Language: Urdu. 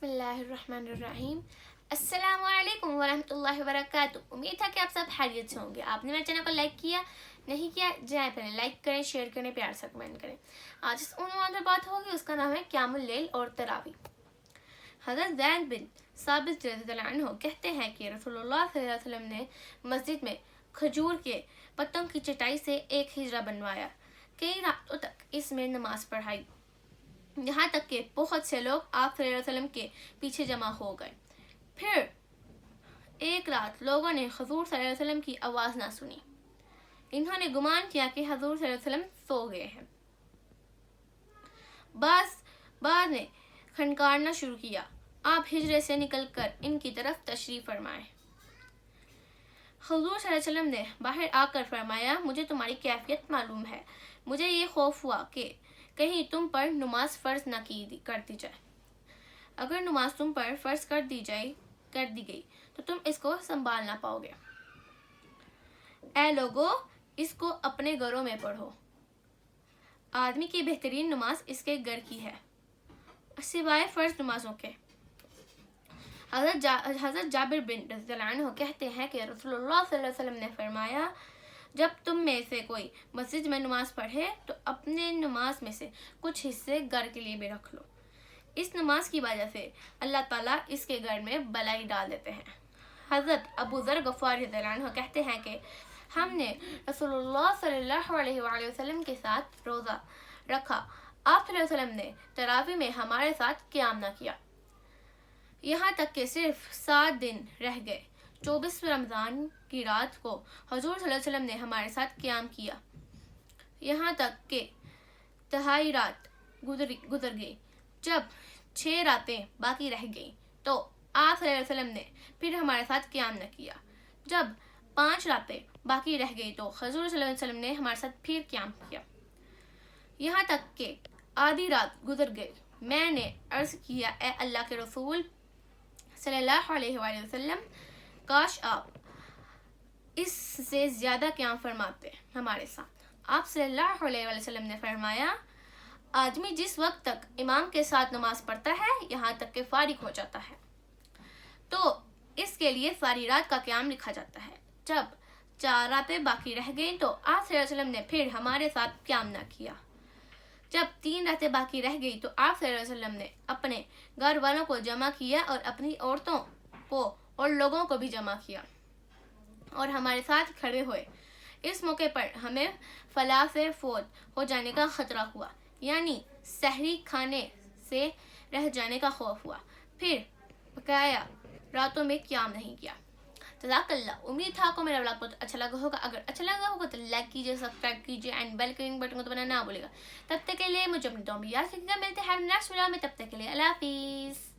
بسم اللہ الرحمن الرحیم. السلام علیکم ورحمۃ اللہ وبرکاتہ. امید ہے کہ آپ سب خیریت سے ہوں گے. آپ نے میرے چینل کو لائک کیا نہیں کیا جائیں پہلے لائک کریں, شیئر کریں, پیار سے کمنٹ کریں. آج اس عنوان پر بات ہوگی, اس کا نام ہے قیام اللیل اور تراویح. حضرت زید بن ثابت رضی اللہ عنہ کہتے ہیں کہ رسول اللہ صلی اللہ علیہ وسلم نے مسجد میں کھجور کے پتوں کی چٹائی سے ایک ہجرہ بنوایا. کئی راتوں تک اس میں نماز پڑھائی, یہاں تک کہ بہت سے لوگ آپ صلی اللہ علیہ وسلم کے پیچھے جمع ہو گئے. پھر ایک رات لوگوں نے حضور صلی اللہ علیہ وسلم کی آواز نہ سنی. انہوں نے گمان کیا کہ حضور صلی اللہ علیہ وسلم سو گئے ہیں. بعض نے کھنکارنا شروع کیا. آپ ہجرے سے نکل کر ان کی طرف تشریف فرمائے. حضور صلی اللہ علیہ وسلم نے باہر آ کر فرمایا, مجھے تمہاری کیفیت معلوم ہے. مجھے یہ خوف ہوا کہ کہیں تم پر نماز فرض نہ کر دی جائے. اگر نماز تم پر فرض کر دی گئی تو تم اس کو سنبھال نہ پاؤ گے. اے لوگو, اس کو اپنے گھروں میں پڑھو. آدمی کی بہترین نماز اس کے گھر کی ہے سوائے فرض نمازوں کے. حضرت جابر بن رضی اللہ عنہ کہتے ہیں کہ رسول اللہ صلی اللہ علیہ وسلم نے فرمایا, جب تم میں سے کوئی مسجد میں نماز پڑھے تو اپنے نماز میں سے کچھ حصے گھر کے لیے بھی رکھ لو. اس نماز کی وجہ سے اللہ تعالیٰ اس کے گھر میں بلائی ڈال دیتے ہیں. حضرت ابو ذر غفاری رضی اللہ عنہ کہتے ہیں کہ ہم نے رسول اللہ صلی اللہ علیہ وآلہ وسلم کے ساتھ روزہ رکھا. آپ صلی اللہ علیہ وسلم نے تراویح میں ہمارے ساتھ قیام نہ کیا, یہاں تک کہ صرف 7 دن رہ گئے. 24 رمضان کی رات کو حضور صلی اللہ علیہ وسلم نے ہمارے ساتھ قیام کیا, یہاں تک کہ تہائی رات گزر گئی. جب 6 راتیں باقی رہ گئیں تو آپ صلی اللہ علیہ وسلم نے پھر ہمارے ساتھ قیام نہ کیا. جب 5 راتیں باقی رہ گئی تو حضور صلی اللہ علیہ وسلم نے ہمارے ساتھ پھر قیام کیا, یہاں تک کہ آدھی رات گزر گئی. میں نے عرض کیا, اے اللہ کے رسول صلی اللہ علیہ وآلہ وسلم, کاش آپ اس سے زیادہ قیام فرماتے ہمارے ساتھ. آپ صلی اللہ علیہ وآلہ وسلم نے فرمایا, آدمی جس وقت تک امام کے ساتھ نماز پڑھتا ہے یہاں تک کہ فارغ ہو جاتا ہے تو اس کے لیے ساری رات کا قیام لکھا جاتا ہے. جب 4 راتیں باقی رہ گئیں تو آپ صلی اللہ علیہ وسلم نے پھر ہمارے ساتھ قیام نہ کیا. جب 3 راتیں باقی رہ گئی تو آپ صلی اللہ علیہ وسلم نے اپنے گھر والوں کو جمع کیا اور اپنی عورتوں کو اور لوگوں کو بھی جمع کیا اور ہمارے ساتھ کھڑے ہوئے. اس موقع پر ہمیں فلاح سے فوت ہو جانے کا خطرہ ہوا, یعنی سحری کھانے سے رہ جانے کا خوف ہوا. پھر بقایا راتوں میں قیام نہیں کیا. جزاک اللہ. امید تھا آپ کو میرا ولاگ بہت اچھا لگا ہوگا. اگر اچھا لگا ہوگا تو لائک کیجیے, سبسکرائب کیجیے اینڈ بیل کے بٹن کو دبانا نہ بھولیے گا. تب تک کے لیے مجھے اپنی دعا میں یاد رکھیے گا. ملتے ہیں نیکسٹ ولاگ میں, تب تک کے لیے اللہ حافظ.